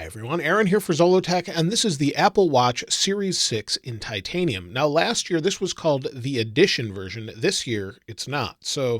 Hi everyone, Aaron here for Zollotech, and this is the Apple Watch Series 6 in titanium. Now last year this was called the Edition version. This year it's not. So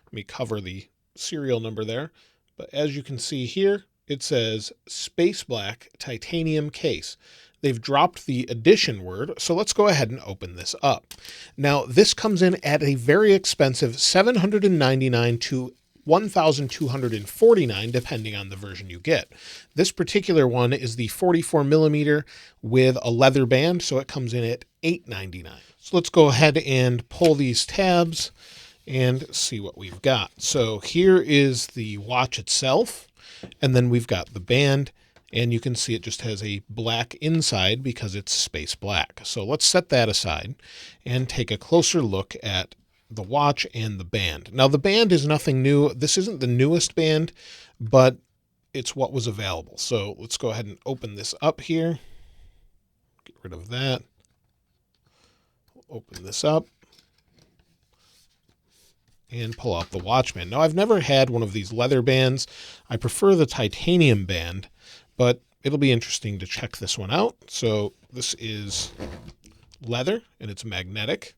let me cover the serial number there. But as you can see here, it says Space Black Titanium Case. They've dropped the Edition word, so let's go ahead and open this up. Now this comes in at a very expensive $799 to $1,249 depending on the version you get. This particular one is the 44 millimeter with a leather band, so it comes in at $899. So let's go ahead and pull these tabs and see what we've got. So here is the watch itself, and then we've got the band, and you can see it just has a black inside because it's space black. So let's set that aside and take a closer look at the watch and the band. Now the band is nothing new. This isn't the newest band, but it's what was available. So let's go ahead and open this up here. Get rid of that. Open this up and pull out the watch band. Now I've never had one of these leather bands. I prefer the titanium band, but it'll be interesting to check this one out. So this is leather and it's magnetic.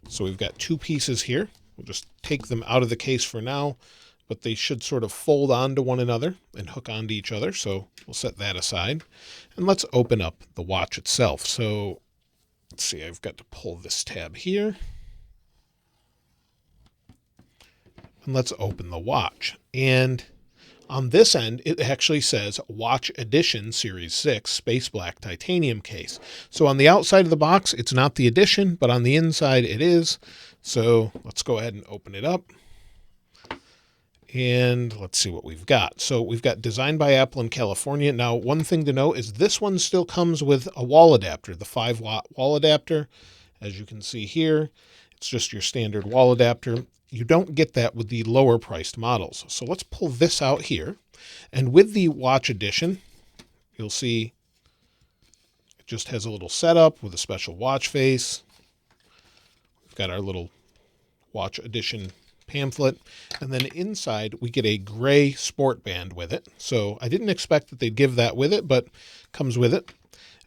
So we've got two pieces here. We'll just take them out of the case for now, but they should sort of fold onto one another and hook onto each other. So we'll set that aside and let's open up the watch itself. So let's see, I've got to pull this tab here and let's open the watch. And on this end, it actually says Watch Edition Series 6 Space Black Titanium Case. So on the outside of the box, it's not the Edition, but on the inside it is. So let's go ahead and open it up. And let's see what we've got. So we've got designed by Apple in California. Now, one thing to note is this one still comes with a wall adapter, the 5-watt wall adapter. As you can see here, it's just your standard wall adapter. You don't get that with the lower priced models. So let's pull this out here. And with the Watch Edition, you'll see it just has a little setup with a special watch face. We've got our little Watch Edition pamphlet. And then inside we get a gray sport band with it. So I didn't expect that they'd give that with it, but comes with it.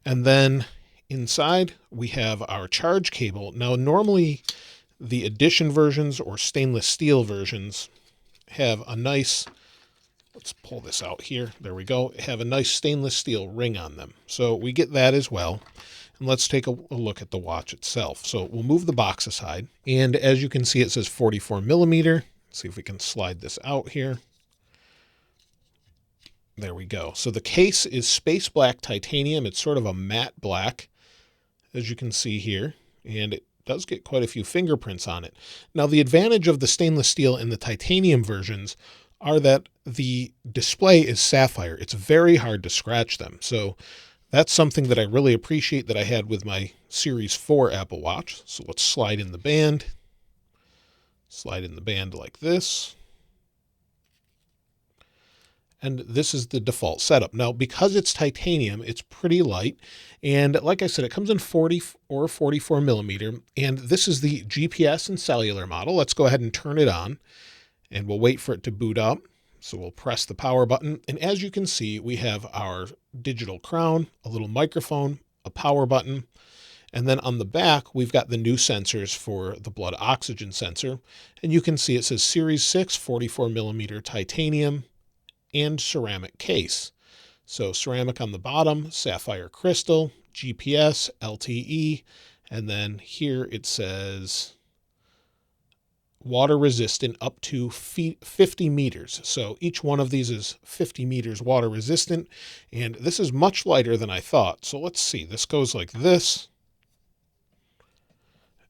And then inside we have our charge cable. Now normally the Edition versions or stainless steel versions have a nice, let's pull this out here. There we go. Have a nice stainless steel ring on them. So we get that as well. And let's take a look at the watch itself. So we'll move the box aside. And as you can see, it says 44 millimeter. Let's see if we can slide this out here. There we go. So the case is space black titanium. It's sort of a matte black, as you can see here. And it does get quite a few fingerprints on it. Now, the advantage of the stainless steel and the titanium versions are that the display is sapphire. It's very hard to scratch them. So that's something that I really appreciate that I had with my Series 4 Apple Watch. So let's slide in the band. Slide in the band like this. And this is the default setup. Now, because it's titanium, it's pretty light. And like I said, it comes in 40 or 44 millimeter. And this is the GPS and cellular model. Let's go ahead and turn it on. And we'll wait for it to boot up. So we'll press the power button. And as you can see, we have our digital crown, a little microphone, a power button. And then on the back, we've got the new sensors for the blood oxygen sensor. And you can see it says Series 6 44 millimeter titanium and ceramic case. So ceramic on the bottom, sapphire crystal, GPS, LTE, and then here it says water resistant up to 50 meters. So each one of these is 50 meters water resistant, and this is much lighter than I thought. So let's see, this goes like this,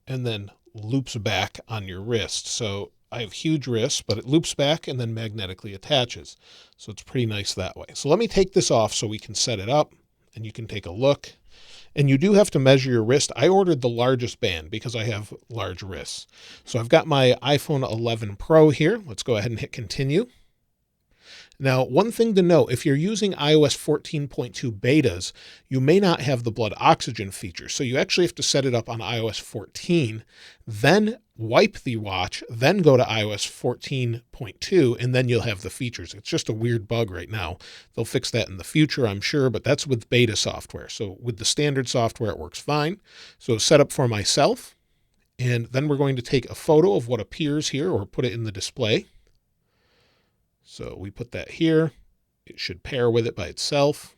and then loops back on your wrist. So I have huge wrists, but it loops back and then magnetically attaches. So it's pretty nice that way. So let me take this off so we can set it up and you can take a look. And you do have to measure your wrist. I ordered the largest band because I have large wrists. So I've got my iPhone 11 Pro here. Let's go ahead and hit continue. Now, one thing to note, if you're using iOS 14.2 betas, you may not have the blood oxygen feature. So you actually have to set it up on iOS 14, then wipe the watch, then go to iOS 14.2, and then you'll have the features. It's just a weird bug right now. They'll fix that in the future, I'm sure, but that's with beta software. So with the standard software, it works fine. So set up for myself, and then we're going to take a photo of what appears here or put it in the display. So we put that here. It should pair with it by itself.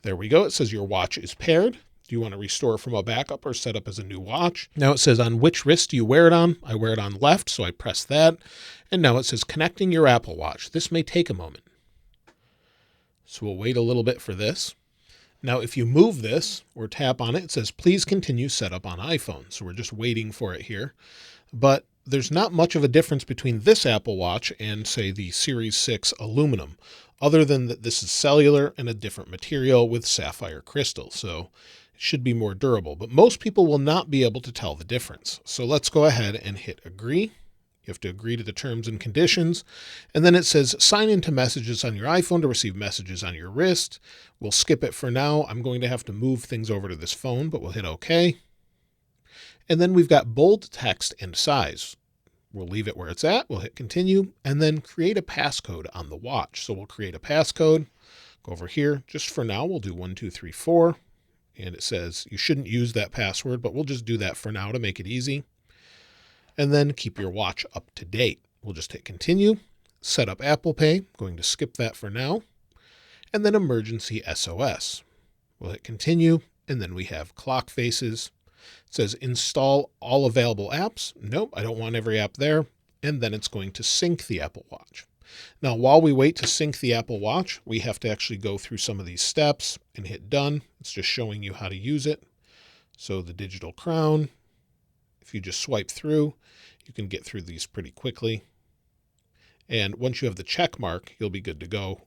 There we go. It says your watch is paired. Do you want to restore from a backup or set up as a new watch? Now it says on which wrist do you wear it on? I wear it on left, so I press that. And now it says connecting your Apple Watch. This may take a moment. So we'll wait a little bit for this. Now, if you move this or tap on it, it says please continue setup on iPhone. So we're just waiting for it here. But there's not much of a difference between this Apple Watch and, say, the Series 6 aluminum, other than that this is cellular and a different material with sapphire crystal, so it should be more durable. But most people will not be able to tell the difference. So let's go ahead and hit agree. You have to agree to the terms and conditions. And then it says sign into messages on your iPhone to receive messages on your wrist. We'll skip it for now. I'm going to have to move things over to this phone, but we'll hit OK. And then we've got bold text and size. We'll leave it where it's at. We'll hit continue and then create a passcode on the watch. So we'll create a passcode, go over here. Just for now, we'll do 1234. And it says you shouldn't use that password, but we'll just do that for now to make it easy. And then keep your watch up to date. We'll just hit continue, set up Apple Pay. Going to skip that for now. And then emergency SOS. We'll hit continue. And then we have clock faces. It says install all available apps. Nope, I don't want every app there. And then it's going to sync the Apple Watch. Now, while we wait to sync the Apple Watch, we have to actually go through some of these steps and hit done. It's just showing you how to use it. So the digital crown, if you just swipe through, you can get through these pretty quickly. And once you have the check mark, you'll be good to go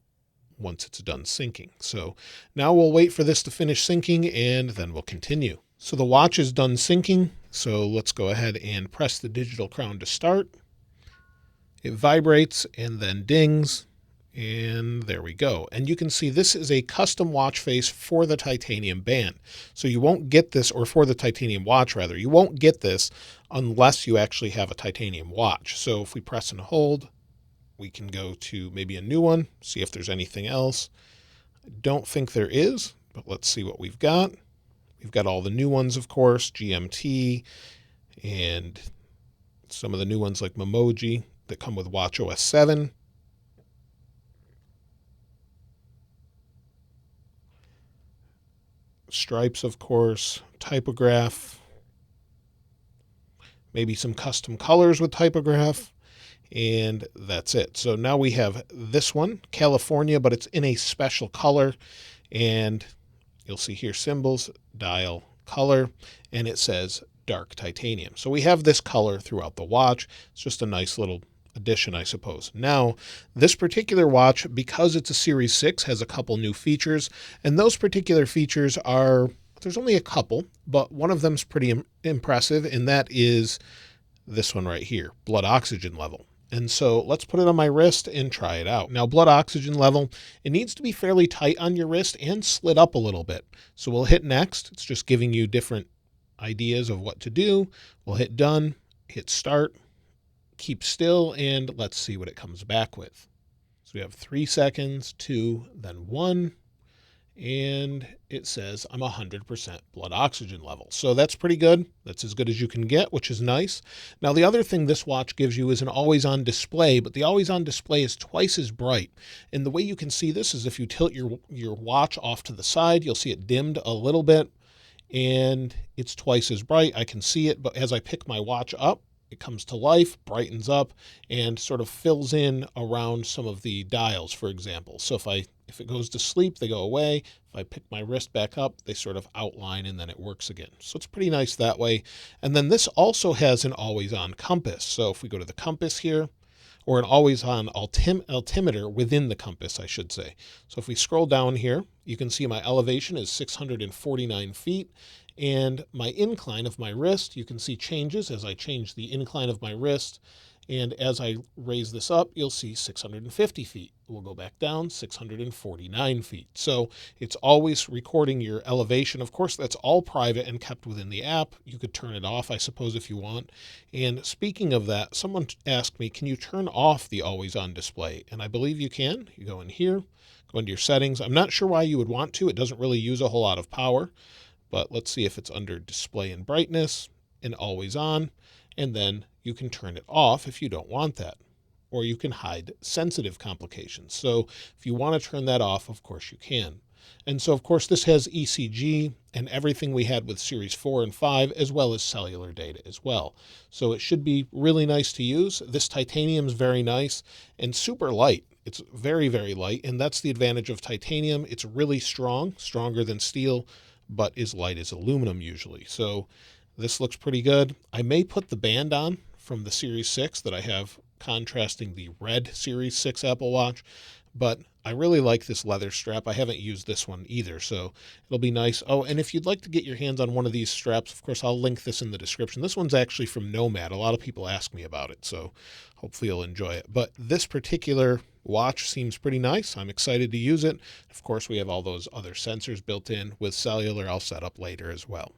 once it's done syncing. So now we'll wait for this to finish syncing and then we'll continue. So the watch is done syncing. So let's go ahead and press the digital crown to start. It vibrates and then dings. And there we go. And you can see this is a custom watch face for the titanium band. So you won't get this, or for the titanium watch rather, you won't get this unless you actually have a titanium watch. So if we press and hold, we can go to maybe a new one, see if there's anything else. I don't think there is, but let's see what we've got. We've got all the new ones, of course, GMT, and some of the new ones like Memoji that come with watchOS 7. Stripes, of course, typograph, maybe some custom colors with typograph, and that's it. So now we have this one, California, but it's in a special color, and you'll see here symbols, dial, color, and it says dark titanium. So we have this color throughout the watch. It's just a nice little addition, I suppose. Now, this particular watch, because it's a Series 6, has a couple new features, and those particular features are, there's only a couple, but one of them's pretty impressive, and that is this one right here, blood oxygen level. And so let's put it on my wrist and try it out. Now, blood oxygen level, it needs to be fairly tight on your wrist and slid up a little bit. So we'll hit next. It's just giving you different ideas of what to do. We'll hit done, hit start, keep still, and let's see what it comes back with. So we have 3 seconds, 2, then 1, and it says I'm 100% blood oxygen level. So that's pretty good. That's as good as you can get, which is nice. Now, the other thing this watch gives you is an always-on display, but the always-on display is twice as bright. And the way you can see this is if you tilt your watch off to the side, you'll see it dimmed a little bit, and it's twice as bright. I can see it, but as I pick my watch up, it comes to life, brightens up, and sort of fills in around some of the dials, for example. So if it goes to sleep, they go away. If I pick my wrist back up, they sort of outline and then it works again. So it's pretty nice that way. And then this also has an always-on compass. So if we go to the compass here, or an always-on altimeter within the compass, I should say. So if we scroll down here, you can see my elevation is 649 feet. And my incline of my wrist, you can see changes as I change the incline of my wrist. And as I raise this up, you'll see 650 feet. We'll go back down, 649 feet. So it's always recording your elevation. Of course, that's all private and kept within the app. You could turn it off, I suppose, if you want. And speaking of that, someone asked me, can you turn off the always on display? And I believe you can. You go in here, go into your settings. I'm not sure why you would want to. It doesn't really use a whole lot of power, but let's see if it's under display and brightness and always on. And then you can turn it off if you don't want that, or you can hide sensitive complications. So if you want to turn that off, of course you can. And so, of course, this has ECG and everything we had with Series 4 and 5, as well as cellular data as well. So it should be really nice to use. This titanium is very nice and super light. It's very, very light, and that's the advantage of titanium. It's really strong, stronger than steel, but is light as aluminum usually. So this looks pretty good. I may put the band on from the Series 6 that I have contrasting the red Series 6 Apple Watch, but I really like this leather strap. I haven't used this one either, so it'll be nice. Oh, and if you'd like to get your hands on one of these straps, of course, I'll link this in the description. This one's actually from Nomad. A lot of people ask me about it, so hopefully you'll enjoy it. But this particular watch seems pretty nice. I'm excited to use it. Of course, we have all those other sensors built in with cellular. I'll set up later as well.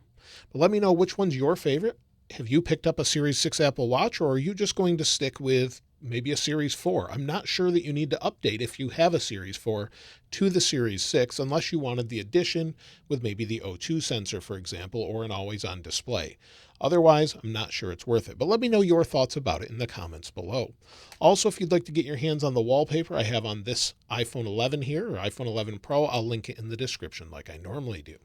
But let me know which one's your favorite. Have you picked up a Series 6 Apple Watch, or are you just going to stick with maybe a Series 4? I'm not sure that you need to update if you have a Series 4 to the Series 6, unless you wanted the addition with maybe the O2 sensor, for example, or an always-on display. Otherwise, I'm not sure it's worth it. But let me know your thoughts about it in the comments below. Also, if you'd like to get your hands on the wallpaper I have on this iPhone 11 here, or iPhone 11 Pro, I'll link it in the description like I normally do.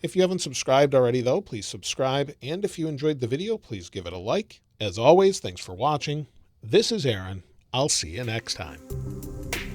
If you haven't subscribed already, though, please subscribe. And if you enjoyed the video, please give it a like. As always, thanks for watching. This is Aaron. I'll see you next time.